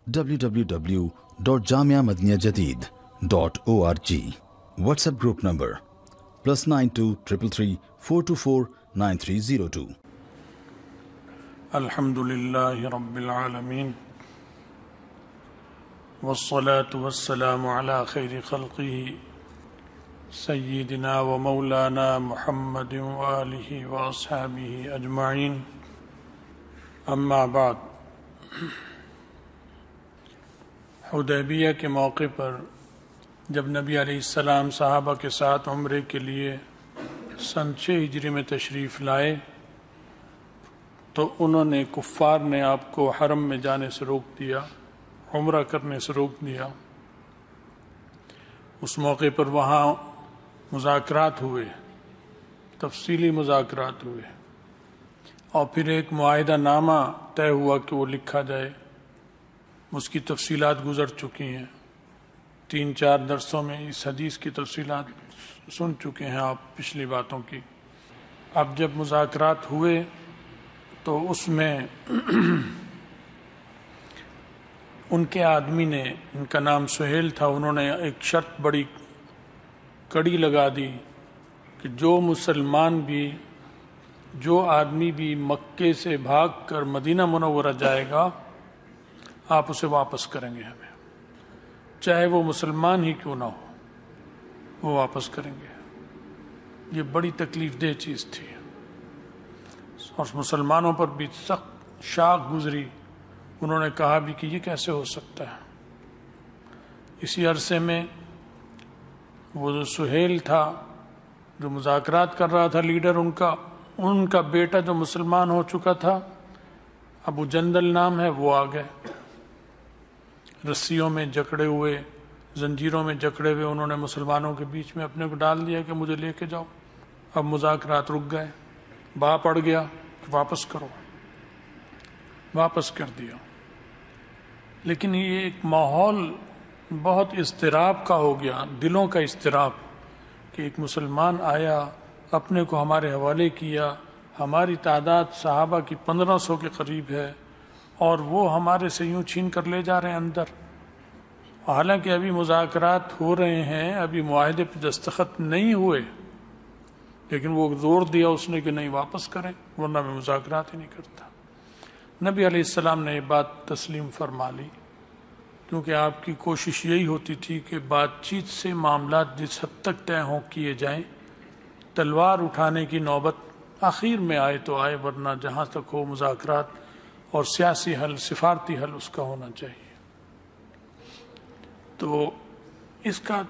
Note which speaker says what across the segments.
Speaker 1: www.jamiamadiniyajadid.org. WhatsApp group number +92 333 424 9302.
Speaker 2: الحمدللہ رب العالمین والصلاة والسلام على خیر خلقہ سیدنا و مولانا محمد وآلہ واصحابہ اجمعین، اما بعد۔ حدیبیہ کے موقع پر جب نبی علیہ السلام صحابہ کے ساتھ عمرے کے لیے سن 6 ہجری میں تشریف لائے تو انہوں نے کفار نے آپ کو حرم میں جانے سے روک دیا، عمرہ کرنے سے روک دیا۔ اس موقع پر وہاں مذاکرات ہوئے، تفصیلی مذاکرات ہوئے، اور پھر ایک معاہدہ نامہ طے ہوا کہ وہ لکھا جائے۔ اس کی تفصیلات گزر چکی ہیں، 3-4 درسوں میں اس حدیث کی تفصیلات سن چکے ہیں آپ پچھلی باتوں کی۔ اب جب مذاکرات ہوئے تو اس میں ان کے آدمی نے، ان کا نام سہیل تھا، انہوں نے ایک شرط بڑی کڑی لگا دی کہ جو مسلمان بھی، جو آدمی بھی مکے سے بھاگ کر مدینہ منورہ جائے گا آپ اسے واپس کریں گے، ہمیں چاہے وہ مسلمان ہی کیوں نہ ہو، وہ واپس کریں گے۔ یہ بڑی تکلیف دہ چیز تھی اور مسلمانوں پر بھی سخت شاق گزری۔ انہوں نے کہا بھی کہ یہ کیسے ہو سکتا ہے۔ اسی عرصے میں وہ جو سہیل تھا، جو مذاکرات کر رہا تھا، لیڈر ان کا بیٹا جو مسلمان ہو چکا تھا، ابو جندل نام ہے، وہ آ گئے رسیوں میں جکڑے ہوئے، زنجیروں میں جکڑے ہوئے۔ انہوں نے مسلمانوں کے بیچ میں اپنے کو ڈال دیا کہ مجھے لے کے جاؤ۔ اب مذاکرات رک گئے، باپ پڑ گیا کہ واپس کرو، واپس کر دیا۔ لیکن یہ ایک ماحول بہت اضطراب کا ہو گیا، دلوں کا اضطراب، کہ ایک مسلمان آیا، اپنے کو ہمارے حوالے کیا، ہماری تعداد صحابہ کی 1500 کے قریب ہے، اور وہ ہمارے سے یوں چھین کر لے جا رہے ہیں اندر۔ حالانکہ ابھی مذاکرات ہو رہے ہیں، ابھی معاہدے پہ دستخط نہیں ہوئے، لیکن وہ زور دیا اس نے کہ نہیں، واپس کریں ورنہ میں مذاکرات ہی نہیں کرتا۔ نبی علیہ السلام نے یہ بات تسلیم فرما لی، کیونکہ آپ کی کوشش یہی ہوتی تھی کہ بات چیت سے معاملات جس حد تک طے ہوں کیے جائیں، تلوار اٹھانے کی نوبت آخر میں آئے تو آئے، ورنہ جہاں تک ہو مذاکرات اور سیاسی حل، سفارتی حل اس کا ہونا چاہیے۔ تو اس کا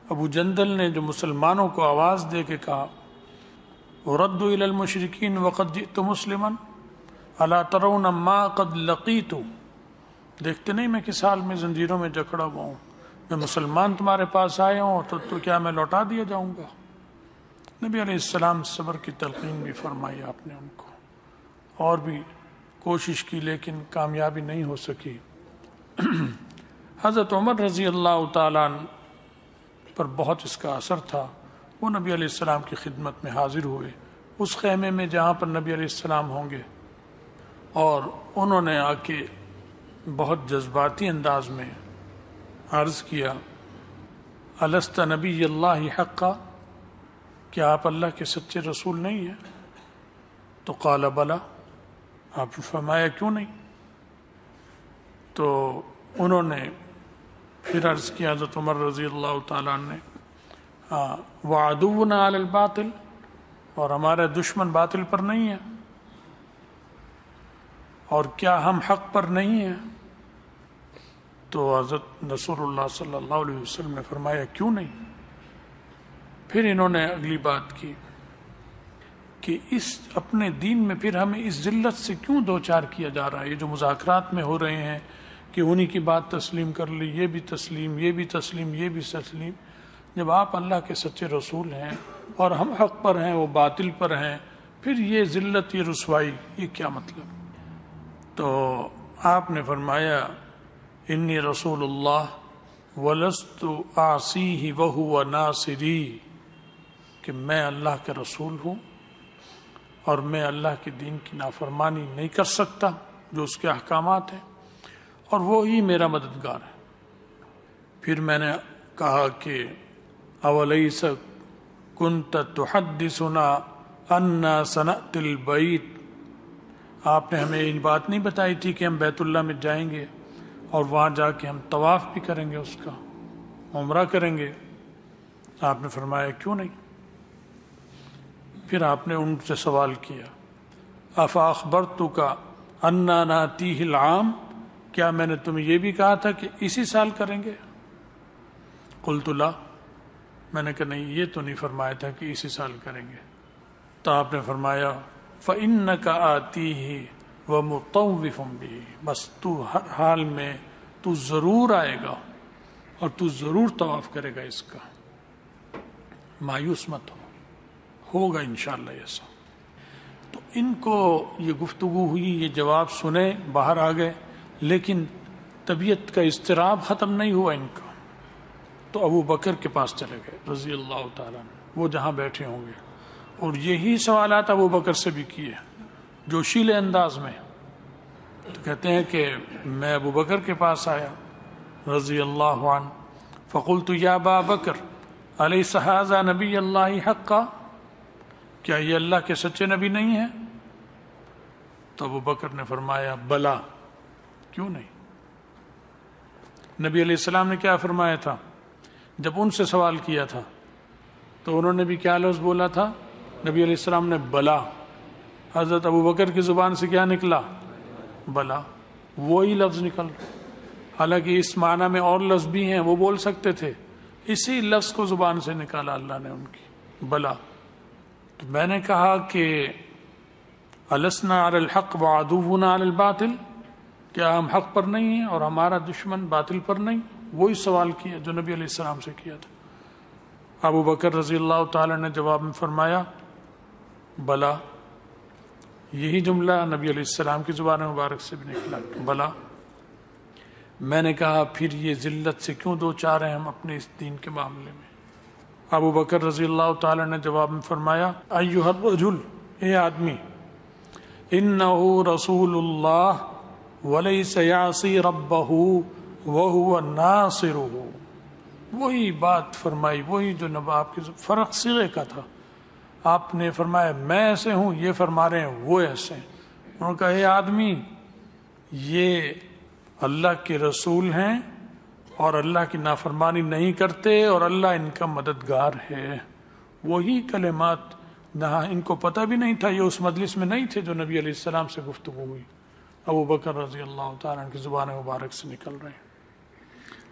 Speaker 2: ابو جندل نے جو مسلمانوں کو آواز دے کے کہا، وَرَدُّوا إِلَى الْمُشْرِكِينَ وَقَدْ جِئْتُ مُسْلِمًا أَلَا تَرَوْنَ مَا قَدْ لَقِيتُ، دیکھتے نہیں میں کس حال میں زنجیروں میں جکڑا ہوا ہوں، میں مسلمان تمہارے پاس آیا ہوں تو کیا میں لوٹا دیا جاؤں گا؟ نبی علیہ السلام صبر کی تلقین بھی فرمائی آپ نے ان کو، اور بھی کوشش کی لیکن کامیابی نہیں ہو سکی۔ حضرت عمر رضی اللہ تعالیٰ عنہ پر بہت اس کا اثر تھا۔ وہ نبی علیہ السلام کی خدمت میں حاضر ہوئے، اس خیمے میں جہاں پر نبی علیہ السلام ہوں گے، اور انہوں نے آ کے بہت جذباتی انداز میں عرض کیا، الست نبی اللہ حقا، کیا آپ اللہ کے سچے رسول نہیں ہیں؟ تو قال بلا، آپ نے فرمایا کیوں نہیں؟ تو انہوں نے پھر عرض کیا، حضرت عمر رضی اللہ تعالیٰ عنہ نے، وعدونا علی الباطل، اور ہمارے دشمن باطل پر نہیں ہے، اور کیا ہم حق پر نہیں ہیں؟ تو حضرت رسول اللہ صلی اللہ علیہ وسلم نے فرمایا کیوں نہیں؟ پھر انہوں نے اگلی بات کی کہ اس اپنے دین میں پھر ہمیں اس ذلت سے کیوں دوچار کیا جا رہا ہے؟ یہ جو مذاکرات میں ہو رہے ہیں کہ انہی کی بات تسلیم کر لی، یہ بھی تسلیم، یہ بھی تسلیم، یہ بھی تسلیم، جب آپ اللہ کے سچے رسول ہیں اور ہم حق پر ہیں، وہ باطل پر ہیں، پھر یہ ذلت، یہ رسوائی، یہ کیا مطلب؟ تو آپ نے فرمایا، انی رسول اللہ ولست اعصیہ وہو ناصری، کہ میں اللہ کا رسول ہوں اور میں اللہ کے دین کی نافرمانی نہیں کر سکتا جو اس کے احکامات ہیں، اور وہی میرا مددگار ہے۔ پھر میں نے کہا کہ اولیس کنت تحدثنا انا سنأتی البیت، آپ نے ہمیں یہ بات نہیں بتائی تھی کہ ہم بیت اللہ میں جائیں گے اور وہاں جا کے ہم طواف بھی کریں گے، اس کا عمرہ کریں گے؟ آپ نے فرمایا کیوں نہیں۔ پھر آپ نے ان سے سوال کیا افاخبرتک انا ناتیہ العام، کیا میں نے تمہیں یہ بھی کہا تھا کہ اسی سال کریں گے؟ قلت لا، میں نے کہا نہیں، یہ تو نہیں فرمایا تھا کہ اسی سال کریں گے۔ تو آپ نے فرمایا فإنک آتیہ ومطوف بہ، بس تو ہر حال میں تو ضرور آئے گا اور تو ضرور طواف کرے گا، اس کا مایوس مت ہوگا انشاءاللہ ایسا۔ تو ان کو یہ گفتگو ہوئی، یہ جواب سنے، باہر آ گئے، لیکن طبیعت کا اضطراب ختم نہیں ہوا ان کا۔ تو ابو بکر کے پاس چلے گئے رضی اللہ تعالیٰ عنہ، وہ جہاں بیٹھے ہوں گے، اور یہی سوالات ابو بکر سے بھی کیے جوشیلے انداز میں۔ تو کہتے ہیں کہ میں ابو بکر کے پاس آیا رضی اللہ عنہ، فقلت یا ابا بکر الیس ھذا نبی اللہ حقا، کیا یہ اللہ کے سچے نبی نہیں ہیں؟ تو ابو بکر نے فرمایا بلا، کیوں نہیں۔ نبی علیہ السلام نے کیا فرمایا تھا جب ان سے سوال کیا تھا؟ تو انہوں نے بھی کیا لفظ بولا تھا؟ نبی علیہ السلام نے بلا۔ حضرت ابو بکر کی زبان سے کیا نکلا؟ بلا، وہی لفظ نکل رہا۔ حالانکہ اس معنی میں اور لفظ بھی ہیں، وہ بول سکتے تھے، اسی لفظ کو زبان سے نکالا اللہ نے ان کی، بلا۔ تو میں نے کہا کہ السنا علی الحق وعدونا علی الباطل، کیا ہم حق پر نہیں ہیں اور ہمارا دشمن باطل پر نہیں؟ وہی سوال کیا جو نبی علیہ السلام سے کیا تھا۔ ابو بکر رضی اللہ تعالی نے جواب میں فرمایا بلا، یہی جملہ نبی علیہ السلام کی زبان مبارک سے بھی نکلا، بلا۔ میں نے کہا پھر یہ ذلت سے کیوں دو چار ہیں ہم اپنے اس دین کے معاملے میں؟ ابو بکر رضی اللہ تعالی نے جواب میں فرمایا ایھا الرجل، اے آدمی، انہ رسول اللہ ولیس یعصی ربہ وہو ناصرہ، وہی بات فرمائی، وہی جو آپ کی فرق صیغے کا تھا۔ آپ نے فرمایا میں ایسے ہوں، یہ فرما رہے ہیں وہ ایسے ہیں۔ انہوں نے کہا اے آدمی، یہ اللہ کے رسول ہیں اور اللہ کی نافرمانی نہیں کرتے اور اللہ ان کا مددگار ہے۔ وہی کلمات جہاں ان کو پتہ بھی نہیں تھا، یہ اس مجلس میں نہیں تھے جو نبی علیہ السلام سے گفتگو ہوئی، ابو بکر رضی اللہ تعالیٰ عنہ کی زبان مبارک سے نکل رہے ہیں۔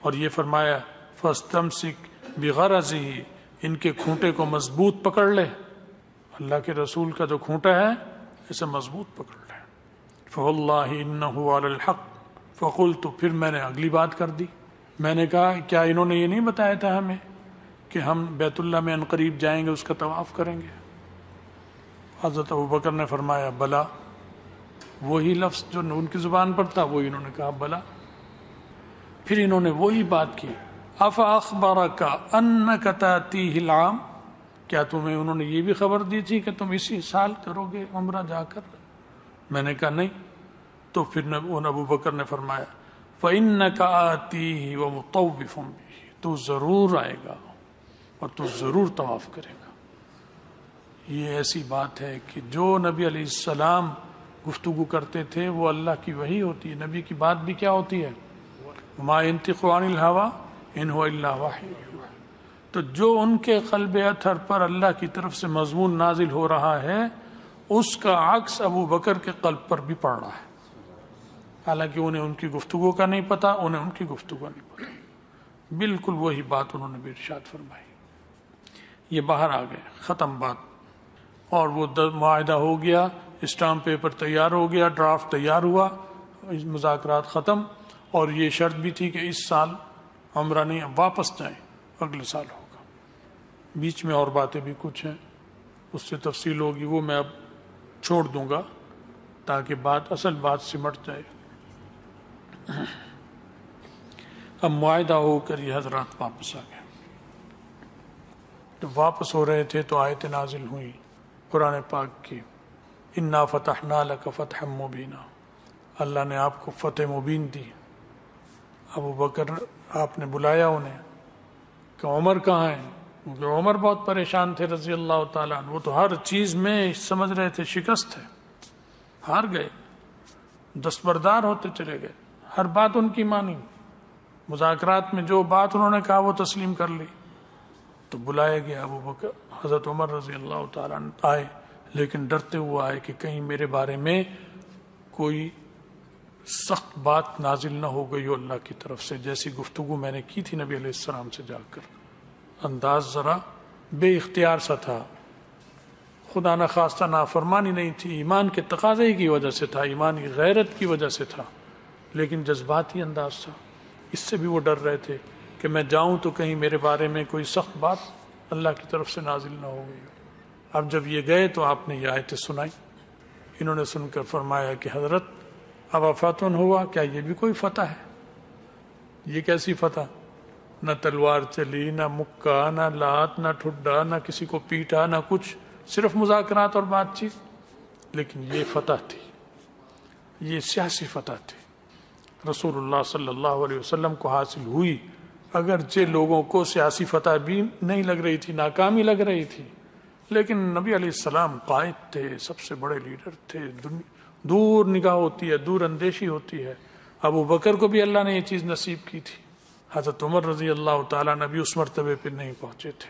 Speaker 2: اور یہ فرمایا فاستمسک بغرضہ، ان کے کھونٹے کو مضبوط پکڑ لے، اللہ کے رسول کا جو کھونٹا ہے اسے مضبوط پکڑ لے۔ فواللہ انہ علی الحق، فقلت، پھر میں نے اگلی بات کر دی، میں نے کہا کیا انہوں نے یہ نہیں بتایا تھا ہمیں کہ ہم بیت اللہ میں عنقریب جائیں گے، اس کا طواف کریں گے؟ حضرت ابو بکر نے فرمایا بلا، وہی لفظ جو ان کی زبان پر تھا وہی انہوں نے کہا بلا۔ پھر انہوں نے وہی بات کی افاخبرک انک تاتیہ العام، کیا تمہیں انہوں نے یہ بھی خبر دی تھی کہ تم اسی سال کرو گے عمرہ جا کر؟ میں نے کہا نہیں۔ تو پھر ابو بکر نے فرمایا فإنک آتیہ ومطوف بہ، تو ضرور آئے گا اور تو ضرور طواف کرے گا۔ یہ ایسی بات ہے کہ جو نبی علیہ السلام گفتگو کرتے تھے وہ اللہ کی وحی ہوتی ہے۔ نبی کی بات بھی کیا ہوتی ہے؟ ما ينطق عن الهوى ان هو الا وحی۔ تو جو ان کے قلب اطہر پر اللہ کی طرف سے مضمون نازل ہو رہا ہے، اس کا عکس ابو بکر کے قلب پر بھی پڑ رہا ہے۔ حالانکہ انہیں ان کی گفتگو کا نہیں پتا، انہیں ان کی گفتگو نہیں پتا، بالکل وہی بات انہوں نے بھی ارشاد فرمائی۔ یہ باہر آ گئے، ختم بات، اور وہ معاہدہ ہو گیا، اسٹامپ پیپر تیار ہو گیا، ڈرافٹ تیار ہوا، مذاکرات ختم، اور یہ شرط بھی تھی کہ اس سال عمرہ نہیں، واپس جائیں، اگلے سال ہوگا۔ بیچ میں اور باتیں بھی کچھ ہیں، اس سے تفصیل ہوگی، وہ میں اب چھوڑ دوں گا تاکہ بات اصل بات سمٹ جائے۔ اب معاہدہ ہو کر یہ حضرات واپس آ گئے۔ جب واپس ہو رہے تھے تو آیت نازل ہوئی قرآن پاک کی، انا فتحنا لک فتحا مبینا، اللہ نے آپ کو فتح مبین دی، ابو بکر آپ نے بلایا انہیں کہ عمر کہاں ہیں، کیونکہ عمر بہت پریشان تھے رضی اللہ تعالیٰ عنہ، وہ تو ہر چیز میں سمجھ رہے تھے شکست ہے، ہار گئے، دستبردار ہوتے چلے گئے، ہر بات ان کی مانی، مذاکرات میں جو بات انہوں نے کہا وہ تسلیم کر لی۔ تو بلایا گیا ابو بکر، حضرت عمر رضی اللہ تعالیٰ عنہ آئے، لیکن ڈرتے ہوئے آئے کہ کہیں میرے بارے میں کوئی سخت بات نازل نہ ہو گئی ہو اللہ کی طرف سے، جیسی گفتگو میں نے کی تھی نبی علیہ السلام سے جا کر۔ انداز ذرا بے اختیار سا تھا، خدا نخواستہ نافرمانی نہیں تھی، ایمان کے تقاضے کی وجہ سے تھا، ایمان کی غیرت کی وجہ سے تھا، لیکن جذباتی انداز تھا۔ اس سے بھی وہ ڈر رہے تھے کہ میں جاؤں تو کہیں میرے بارے میں کوئی سخت بات اللہ کی طرف سے نازل نہ ہو گئی ہو۔ اب جب یہ گئے تو آپ نے یہ آیتیں سنائی، انہوں نے سن کر فرمایا کہ حضرت اب فتح ہوا، کیا یہ بھی کوئی فتح ہے؟ یہ کیسی فتح؟ نہ تلوار چلی، نہ مکہ، نہ لات، نہ ٹھڈا، نہ کسی کو پیٹا، نہ کچھ، صرف مذاکرات اور بات چیت، لیکن یہ فتح تھی، یہ سیاسی فتح تھی، رسول اللہ صلی اللہ علیہ وسلم کو حاصل ہوئی، اگرچہ لوگوں کو سیاسی فتح بھی نہیں لگ رہی تھی، ناکامی لگ رہی تھی، لیکن نبی علیہ السلام قائد تھے، سب سے بڑے لیڈر تھے، دور نگاہ ہوتی ہے، دور اندیشی ہوتی ہے۔ ابو بکر کو بھی اللہ نے یہ چیز نصیب کی تھی، حضرت عمر رضی اللہ تعالیٰ نبی اس مرتبے پہ نہیں پہنچے تھے،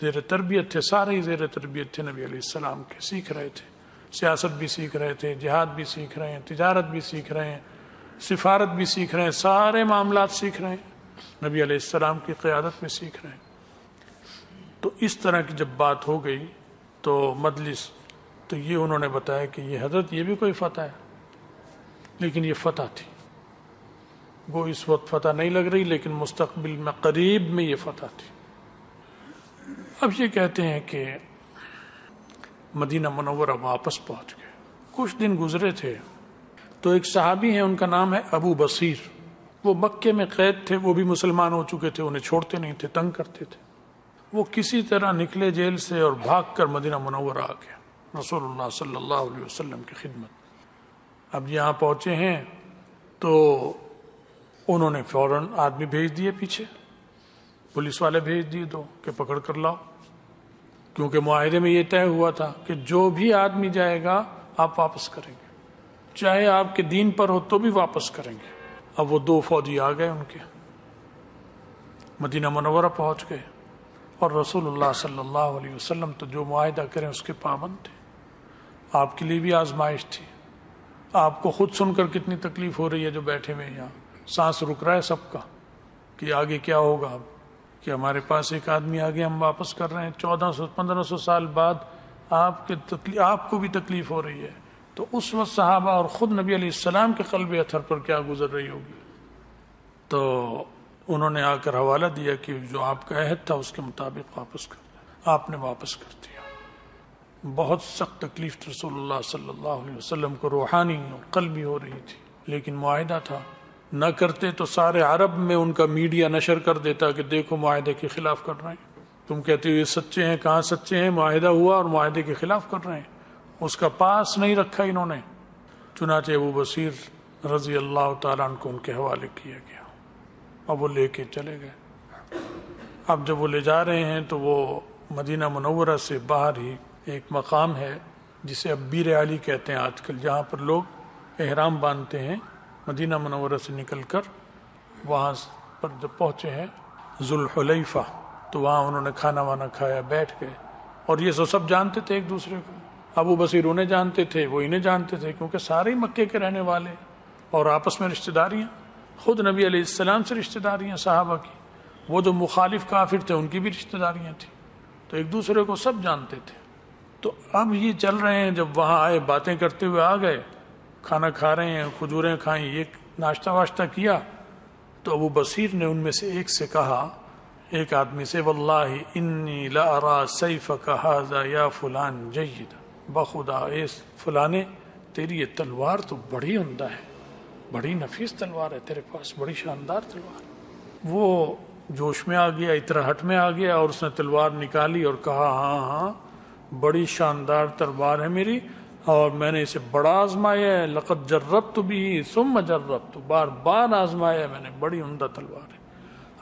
Speaker 2: زیر تربیت تھے، سارے زیر تربیت تھے نبی علیہ السلام کے، سیکھ رہے تھے، سیاست بھی سیکھ رہے تھے، جہاد بھی سیکھ رہے ہیں، تجارت بھی سیکھ رہے ہیں، سفارت بھی سیکھ رہے ہیں، سارے معاملات سیکھ رہے ہیں، نبی علیہ السلام کی قیادت میں سیکھ رہے ہیں۔ تو اس طرح کی جب بات ہو گئی تو مجلس، تو یہ انہوں نے بتایا کہ یہ حضرت یہ بھی کوئی فتح ہے، لیکن یہ فتح تھی، وہ اس وقت فتح نہیں لگ رہی، لیکن مستقبل میں قریب میں یہ فتح تھی۔ اب یہ کہتے ہیں کہ مدینہ منورہ واپس پہنچ گئے، کچھ دن گزرے تھے تو ایک صحابی ہیں، ان کا نام ہے ابو بصیر، وہ مکے میں قید تھے، وہ بھی مسلمان ہو چکے تھے، انہیں چھوڑتے نہیں تھے، تنگ کرتے تھے، وہ کسی طرح نکلے جیل سے اور بھاگ کر مدینہ منورہ آ گئے رسول اللہ صلی اللہ علیہ وسلم کی خدمت۔ اب یہاں پہنچے ہیں تو انہوں نے فوراً آدمی بھیج دیے، پیچھے پولیس والے بھیج دیے دو کہ پکڑ کر لاؤ، کیونکہ معاہدے میں یہ طے ہوا تھا کہ جو بھی آدمی جائے گا آپ واپس کریں گے، چاہے آپ کے دین پر ہو تو بھی واپس کریں گے۔ اب وہ دو فوجی آ گئے، ان کے مدینہ منورہ پہنچ گئے، اور رسول اللہ صلی اللہ علیہ وسلم تو جو معاہدہ کریں اس کے پابند تھے۔ آپ کے لیے بھی آزمائش تھی، آپ کو خود سن کر کتنی تکلیف ہو رہی ہے، جو بیٹھے ہوئے یہاں سانس رک رہا ہے سب کا کہ آگے کیا ہوگا، اب کہ ہمارے پاس ایک آدمی آگے ہم واپس کر رہے ہیں 1400-1500 سال بعد، آپ کو بھی تکلیف ہو رہی ہے، تو اس وقت صحابہ اور خود نبی علیہ السلام کے قلب اطہر پر کیا گزر رہی ہوگی۔ تو انہوں نے آ کر حوالہ دیا کہ جو آپ کا عہد تھا اس کے مطابق واپس کر دیا، آپ نے واپس کر دیا۔ بہت سخت تکلیف رسول اللہ صلی اللہ علیہ وسلم کو روحانی اور قلبی ہو رہی تھی، لیکن معاہدہ تھا، نہ کرتے تو سارے عرب میں ان کا میڈیا نشر کر دیتا کہ دیکھو معاہدے کے خلاف کر رہے ہیں، تم کہتے ہو یہ سچے ہیں، کہاں سچے ہیں، معاہدہ ہوا اور معاہدے کے خلاف کر رہے ہیں، اس کا پاس نہیں رکھا انہوں نے۔ چنانچہ ابو بصیر رضی اللہ تعالیٰ عنہ کو ان کے حوالے کیا گیا، اب وہ لے کے چلے گئے۔ اب جب وہ لے جا رہے ہیں تو وہ مدینہ منورہ سے باہر ہی ایک مقام ہے جسے اب بیر علی کہتے ہیں آج کل، جہاں پر لوگ احرام باندھتے ہیں، مدینہ منورہ سے نکل کر وہاں پر جب پہنچے ہیں ذوالحلیفہ، تو وہاں انہوں نے کھانا وانا کھایا، بیٹھ گئے، اور یہ سب جانتے تھے ایک دوسرے کو، ابو بصیر انہیں جانتے تھے، وہ انہیں جانتے تھے، کیونکہ سارے مکے کے رہنے والے، اور آپس میں رشتہ داریاں، خود نبی علیہ السلام سے رشتہ داریاں صحابہ کی، وہ جو مخالف کافر تھے ان کی بھی رشتہ داریاں تھیں، تو ایک دوسرے کو سب جانتے تھے۔ تو اب یہ چل رہے ہیں، جب وہاں آئے باتیں کرتے ہوئے آ گئے، کھانا کھا رہے ہیں، کھجوریں کھائیں، یہ ناشتہ واشتہ کیا، تو ابو بصیر نے ان میں سے ایک سے کہا، ایک آدمی سے، واللہ انی لارا سیفک ھذا یا فلان جید، بخدا اے فلانے تیری یہ تلوار تو بڑی عمدہ ہے، بڑی نفیس تلوار ہے تیرے پاس، بڑی شاندار تلوار۔ وہ جوش میں آ گیا، اطراحٹ میں آ گیا، اور اس نے تلوار نکالی اور کہا ہاں ہاں بڑی شاندار تلوار ہے میری، اور میں نے اسے بڑا آزمایا ہے، لقد جربت بھی ثم جربت، بار بار آزمایا میں نے، بڑی عمدہ تلوار ہے۔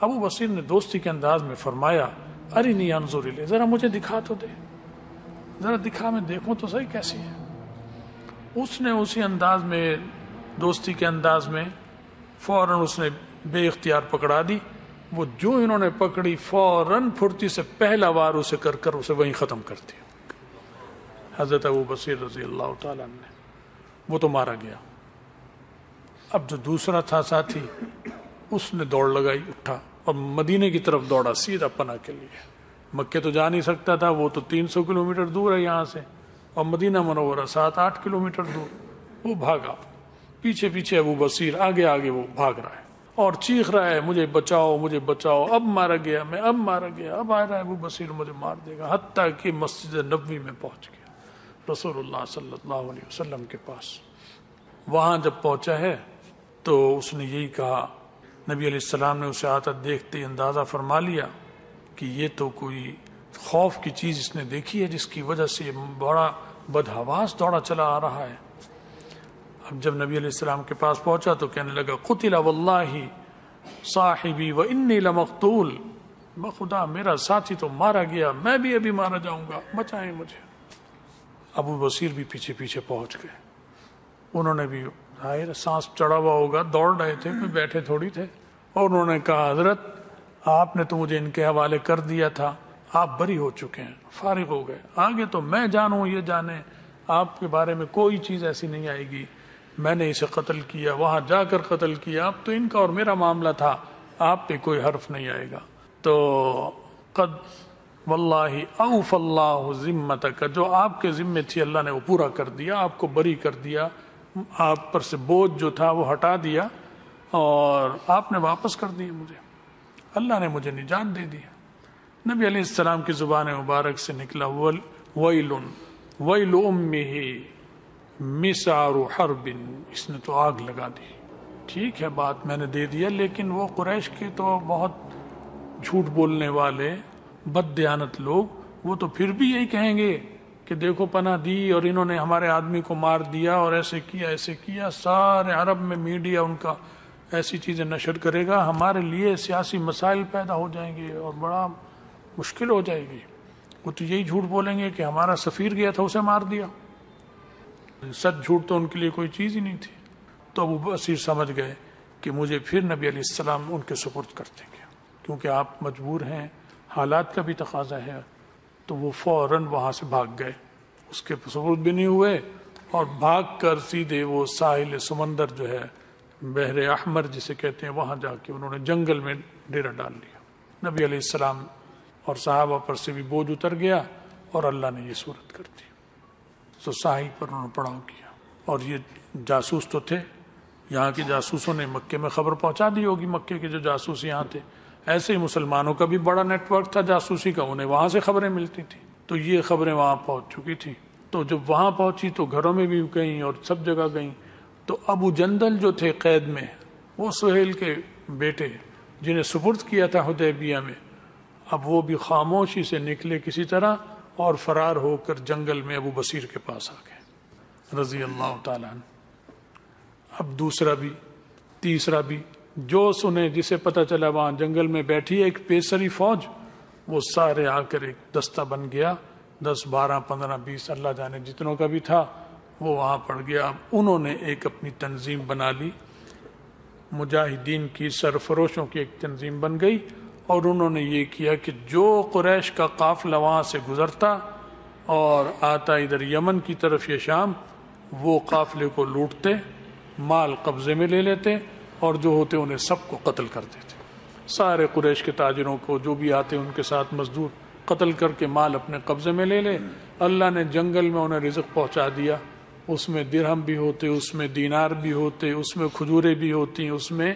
Speaker 2: ابو بصیر نے دوستی کے انداز میں فرمایا ارنی انظر الیہ، ذرا مجھے دکھا تو دے، ذرا دکھا، میں دیکھوں تو صحیح کیسی ہے۔ اس نے اسی انداز میں، دوستی کے انداز میں، فوراً اس نے بے اختیار پکڑا دی۔ وہ جو انہوں نے پکڑی فوراً پھرتی سے پہلا وار اسے کر کر اسے وہیں ختم کر دیا۔ حضرت ابو بصیر رضی اللہ تعالیٰ عنہ نے، وہ تو مارا گیا۔ اب جو دوسرا تھا ساتھی، اس نے دوڑ لگائی، اٹھا اور مدینے کی طرف دوڑا، سیدھا پناہ کے لیے۔ مکے تو جا نہیں سکتا تھا، وہ تو 300 کلومیٹر دور ہے یہاں سے، اور مدینہ منورہ 7-8 کلومیٹر دور۔ وہ بھاگا، پیچھے پیچھے ابو بصیر، آگے آگے وہ بھاگ رہا ہے اور چیخ رہا ہے مجھے بچاؤ، مجھے بچاؤ، اب مارا گیا میں، اب مارا گیا، اب آ رہا ہے ابو بصیر مجھے مار دے گا، حتیٰ کہ مسجد نبوی میں پہنچ گیا رسول اللہ صلی اللہ علیہ وسلم کے پاس۔ وہاں جب پہنچا ہے تو اس نے یہی کہا، نبی علیہ السلام نے اسے آتا دیکھتے ہی اندازہ فرما لیا کہ یہ تو کوئی خوف کی چیز اس نے دیکھی ہے جس کی وجہ سے یہ بڑا بدحواس دوڑا چلا آ رہا ہے۔ اب جب نبی علیہ السلام کے پاس پہنچا تو کہنے لگا قتل واللہ صاحبی و انی لمقتول، بخدا میرا ساتھی تو مارا گیا، میں بھی ابھی مارا جاؤں گا، بچائیں مجھے۔ ابو بصیر بھی پیچھے پیچھے پہنچ گئے، انہوں نے بھی ظاہر سانس چڑھا ہوا ہوگا، دوڑ رہے تھے، کوئی بیٹھے تھوڑی تھے، اور انہوں نے کہا حضرت آپ نے تو مجھے ان کے حوالے کر دیا تھا، آپ بری ہو چکے ہیں، فارغ ہو گئے، آگے تو میں جانوں یہ جانے، آپ کے بارے میں کوئی چیز ایسی نہیں آئے گی، میں نے اسے قتل کیا، وہاں جا کر قتل کیا، اب تو ان کا اور میرا معاملہ تھا، آپ پہ کوئی حرف نہیں آئے گا۔ تو قد واللہ اوف اللہ ذمتک، جو آپ کے ذمے تھی اللہ نے وہ پورا کر دیا، آپ کو بری کر دیا، آپ پر سے بوجھ جو تھا وہ ہٹا دیا، اور آپ نے واپس کر دیا مجھے، اللہ نے مجھے نجات دے دیا۔ نبی علیہ السلام کی زبان مبارک سے نکلا ویل ویل امہ مسعر حرب، اس نے تو آگ لگا دی۔ ٹھیک ہے بات میں نے دے دیا، لیکن وہ قریش کے تو بہت جھوٹ بولنے والے بد دیانت لوگ، وہ تو پھر بھی یہی کہیں گے کہ دیکھو پناہ دی اور انہوں نے ہمارے آدمی کو مار دیا اور ایسے کیا ایسے کیا، سارے عرب میں میڈیا ان کا ایسی چیزیں نشر کرے گا، ہمارے لیے سیاسی مسائل پیدا ہو جائیں گے اور بڑا مشکل ہو جائے گی۔ وہ تو یہی جھوٹ بولیں گے کہ ہمارا سفیر گیا تھا اسے مار دیا، سچ جھوٹ تو ان کے لیے کوئی چیز ہی نہیں تھی۔ تو ابو بصیر سمجھ گئے کہ مجھے پھر نبی علیہ السلام ان کے سپرد کر دیں گے، کیونکہ آپ مجبور ہیں، حالات کا بھی تقاضا ہے۔ تو وہ فوراً وہاں سے بھاگ گئے، اس کے سپرد بھی نہیں ہوئے، اور بھاگ کر سیدھے وہ ساحل سمندر جو ہے بحر احمر جسے کہتے ہیں، وہاں جا کے انہوں نے جنگل میں ڈیرا ڈال لیا۔ نبی علیہ السلام اور صحابہ پر سے بھی بوجھ اتر گیا اور اللہ نے یہ صورت کر دی۔ تو ساحل پر انہوں نے پڑاؤ کیا، اور یہ جاسوس تو تھے، یہاں کے جاسوسوں نے مکے میں خبر پہنچا دی ہوگی، مکے کے جو جاسوس یہاں تھے، ایسے ہی مسلمانوں کا بھی بڑا نیٹ ورک تھا جاسوسی کا، انہیں وہاں سے خبریں ملتی تھیں، تو یہ خبریں وہاں پہنچ چکی تھیں۔ تو جب وہاں پہنچی تو گھروں میں بھی گئیں اور سب جگہ گئیں۔ تو ابو جندل جو تھے قید میں، وہ سہیل کے بیٹے جنہیں سپرد کیا تھا حدیبیہ میں، اب وہ بھی خاموشی سے نکلے کسی طرح اور فرار ہو کر جنگل میں ابو بصیر کے پاس آ گئے رضی اللہ تعالیٰ عنہ۔ اب دوسرا بھی تیسرا بھی جو سنے، جسے پتہ چلا وہاں جنگل میں بیٹھی ہے ایک پیسری فوج، وہ سارے آ کر ایک دستہ بن گیا، 10 12 15 20 اللہ جانے جتنوں کا بھی تھا، وہ وہاں پڑ گیا۔ اب انہوں نے ایک اپنی تنظیم بنا لی، مجاہدین کی سرفروشوں کی ایک تنظیم بن گئی، اور انہوں نے یہ کیا کہ جو قریش کا قافلہ وہاں سے گزرتا اور آتا ادھر یمن کی طرف یا شام، وہ قافلے کو لوٹتے، مال قبضے میں لے لیتے، اور جو ہوتے انہیں سب کو قتل کر دیتے۔ سارے قریش کے تاجروں کو جو بھی آتے ان کے ساتھ مزدور قتل کر کے مال اپنے قبضے میں لے لے۔ اللہ نے جنگل میں انہیں رزق پہنچا دیا، اس میں درہم بھی ہوتے، اس میں دینار بھی ہوتے، اس میں کھجوریں بھی ہوتی، اس میں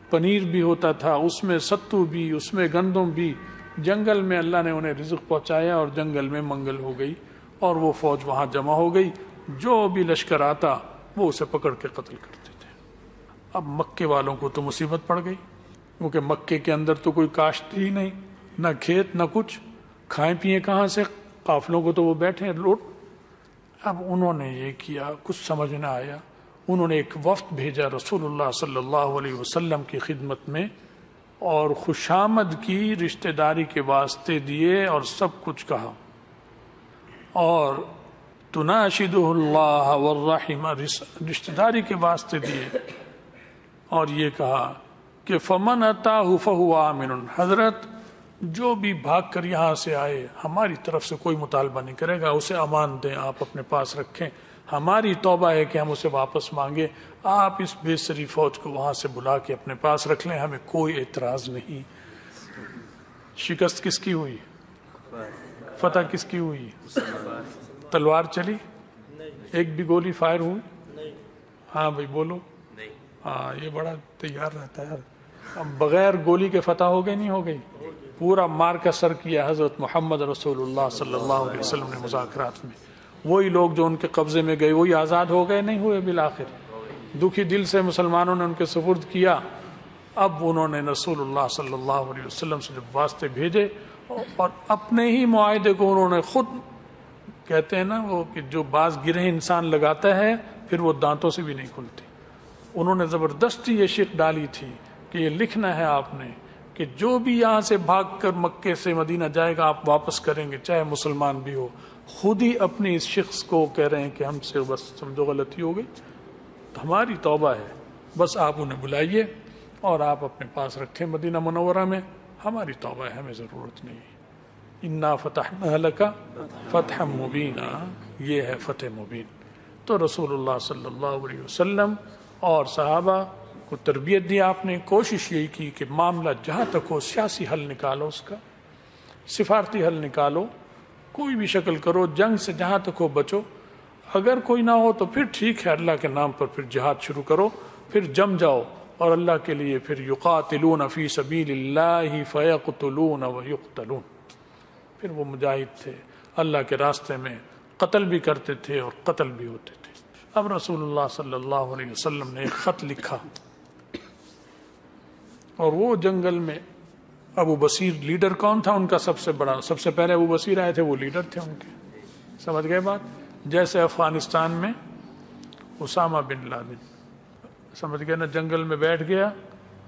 Speaker 2: پنیر بھی ہوتا تھا، اس میں ستو بھی، اس میں گندم بھی۔ جنگل میں اللہ نے انہیں رزق پہنچایا اور جنگل میں منگل ہو گئی، اور وہ فوج وہاں جمع ہو گئی، جو بھی لشکر آتا وہ اسے پکڑ کے قتل کرتے تھے۔ اب مکے والوں کو تو مصیبت پڑ گئی، کیونکہ مکے کے اندر تو کوئی کاشت ہی نہیں، نہ کھیت نہ کچھ، کھائیں پیئیں کہاں سے، قافلوں کو تو وہ بیٹھے لوٹ۔ اب انہوں نے یہ کیا، کچھ سمجھ نہ آیا، انہوں نے ایک وفد بھیجا رسول اللہ صلی اللہ علیہ وسلم کی خدمت میں، اور خوشامد کی، رشتہ داری کے واسطے دیے اور سب کچھ کہا، اور تناشدہ اللہ والرحم، رشتہ داری کے واسطے دیے، اور یہ کہا کہ فمن اتاہ فہو آمن، حضرت جو بھی بھاگ کر یہاں سے آئے ہماری طرف سے کوئی مطالبہ نہیں کرے گا، اسے امان دیں، آپ اپنے پاس رکھیں، ہماری توبہ ہے کہ ہم اسے واپس مانگے، آپ اس بے سری فوج کو وہاں سے بلا کے اپنے پاس رکھ لیں، ہمیں کوئی اعتراض نہیں۔ شکست کس کی ہوئی؟ فتح کس کی ہوئی؟ تلوار چلی؟ ایک بھی گولی فائر ہوئی؟ ہاں بھائی بولو۔ ہاں یہ بڑا تیار رہتا ہے، بغیر گولی کے فتح ہو گئی نہیں ہو گئی؟ پورا مار کا سر کیا حضرت محمد رسول اللہ صلی اللہ علیہ وسلم نے مذاکرات میں، وہی لوگ جو ان کے قبضے میں گئے وہی آزاد ہو گئے نہیں ہوئے؟ بالآخر دکھی دل سے مسلمانوں نے ان کے سپرد کیا۔ اب انہوں نے رسول اللہ صلی اللہ علیہ وسلم سے جب واسطے بھیجے، اور اپنے ہی معاہدے کو انہوں نے خود، کہتے ہیں نا وہ کہ جو باز گرہ انسان لگاتا ہے پھر وہ دانتوں سے بھی نہیں کھلتی، انہوں نے زبردستی یہ شک ڈالی تھی کہ یہ لکھنا ہے آپ نے کہ جو بھی یہاں سے بھاگ کر مکے سے مدینہ جائے گا آپ واپس کریں گے، چاہے مسلمان بھی ہو۔ خود ہی اپنی اس شخص کو کہہ رہے ہیں کہ ہم سے بس سمجھو غلطی ہو گئی، ہماری توبہ ہے، بس آپ انہیں بلائیے اور آپ اپنے پاس رکھیں مدینہ منورہ میں، ہماری توبہ ہے، ہمیں ضرورت نہیں۔ انا فتحنا لک فتحا مبینا، یہ ہے فتح مبین۔ تو رسول اللہ صلی اللہ علیہ وسلم اور صحابہ کو تربیت دی آپ نے، کوشش یہی کی کہ معاملہ جہاں تک ہو سیاسی حل نکالو، اس کا سفارتی حل نکالو، کوئی بھی شکل کرو، جنگ سے جہاں تک ہو بچو، اگر کوئی نہ ہو تو پھر ٹھیک ہے، اللہ کے نام پر پھر جہاد شروع کرو، پھر جم جاؤ اور اللہ کے لیے پھر یقاتلون فی سبیل اللہ فیقتلون ویقتلون، پھر وہ مجاہد تھے، اللہ کے راستے میں قتل بھی کرتے تھے اور قتل بھی ہوتے تھے۔ اب رسول اللہ صلی اللہ علیہ وسلم نے ایک خط لکھا، اور وہ جنگل میں ابو بصیر لیڈر کون تھا ان کا؟ سب سے بڑا، سب سے پہلے ابو بصیر آئے تھے، وہ لیڈر تھے ان کے، سمجھ گئے بات؟ جیسے افغانستان میں اسامہ بن لادن، سمجھ گئے نا، جنگل میں بیٹھ گیا،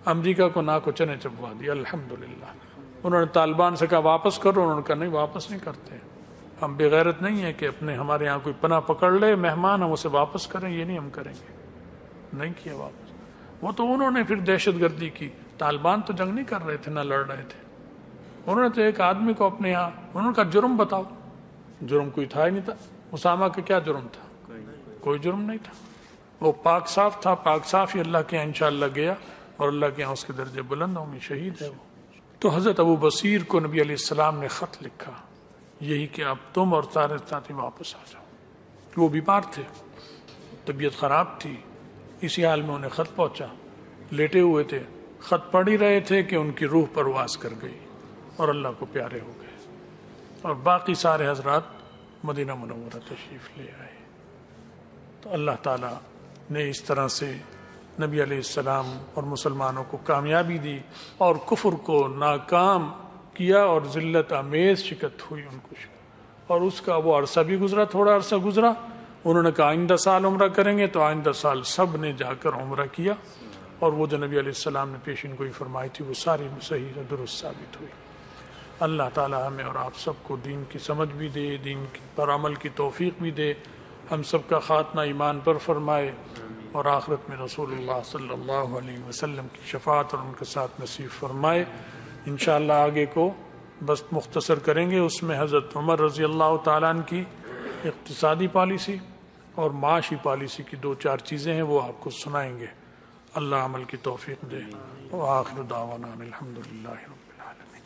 Speaker 2: امریکہ کو ناک و چنے چبوا دیا، الحمدللہ۔ انہوں نے طالبان سے کہا واپس کرو، انہوں نے کہا نہیں واپس نہیں کرتے، ہم بغیرت نہیں ہیں کہ اپنے ہمارے ہاں کوئی پناہ پکڑ لے مہمان، ہم اسے واپس کریں، یہ نہیں ہم کریں گے، نہیں کیا واپس۔ وہ تو انہوں نے پھر دہشت گردی کی، طالبان تو جنگ نہیں کر رہے تھے، نہ لڑ رہے تھے، انہوں نے تو ایک آدمی کو اپنے یہاں، انہوں نے کہا جرم بتاؤ، جرم کوئی تھا ہی نہیں تھا، اسامہ کا کیا جرم تھا؟ کوئی جرم نہیں تھا، وہ پاک صاف تھا، پاک صاف ہی اللہ کے یہاں انشاءاللہ گیا، اور اللہ کے یہاں اس کے درجے بلند ہوں گے، شہید ہے وہ۔ تو حضرت ابو بصیر کو نبی علیہ السلام نے خط لکھا، یہی کہ اب تم اور سارے ساتھی واپس آ جاؤ۔ وہ بیمار تھے، طبیعت خراب تھی، اسی حال میں انہیں خط پہنچا، لیٹے ہوئے تھے، خط پڑھ ہی رہے تھے کہ ان کی روح پرواز کر گئی اور اللہ کو پیارے ہو گئے، اور باقی سارے حضرات مدینہ منورہ تشریف لے آئے۔ تو اللہ تعالیٰ نے اس طرح سے نبی علیہ السلام اور مسلمانوں کو کامیابی دی اور کفر کو ناکام کیا، اور ذلت آمیز شکست ہوئی ان کو، اور اس کا وہ عرصہ بھی گزرا، تھوڑا عرصہ گزرا، انہوں نے کہا آئندہ سال عمرہ کریں گے، تو آئندہ سال سب نے جا کر عمرہ کیا، اور وہ جو نبی علیہ السلام نے پیشین گوئی فرمائی تھی وہ ساری صحیح درست ثابت ہوئی۔ اللہ تعالی ہمیں اور آپ سب کو دین کی سمجھ بھی دے، دین پر عمل کی توفیق بھی دے، ہم سب کا خاتمہ ایمان پر فرمائے، اور آخرت میں رسول اللہ صلی اللہ علیہ وسلم کی شفاعت اور ان کے ساتھ نصیب فرمائے۔ انشاءاللہ آگے کو بس مختصر کریں گے، اس میں حضرت عمر رضی اللہ تعالیٰ عنہ کی اقتصادی پالیسی اور معاشی پالیسی کی 2-4 چیزیں ہیں، وہ آپ کو سنائیں گے۔ اللہ عمل کی توفیق دے، وآخر دعوانا الحمدللہ رب العالمین۔